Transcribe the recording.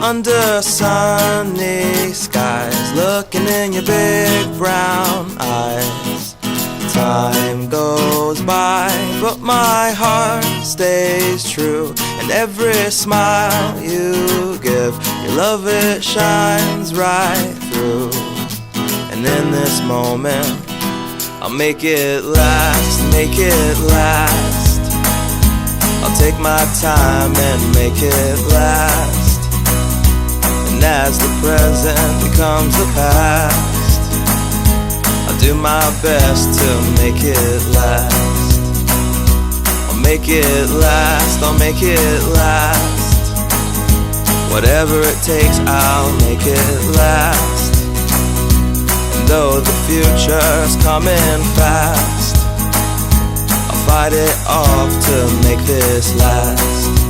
under sunny skies, looking in your big brown eyes. Time goes by, but my heart stays true, and every smile you give, your love, it shines right through. And in this moment, I'll make it last, make it last. I'll take my time and make it last. And as the present becomes the past, I'll do my best to make it last. I'll make it last, I'll make it last. Whatever it takes, I'll make it last. And though the future's coming fast, I'll fight it off to make this last.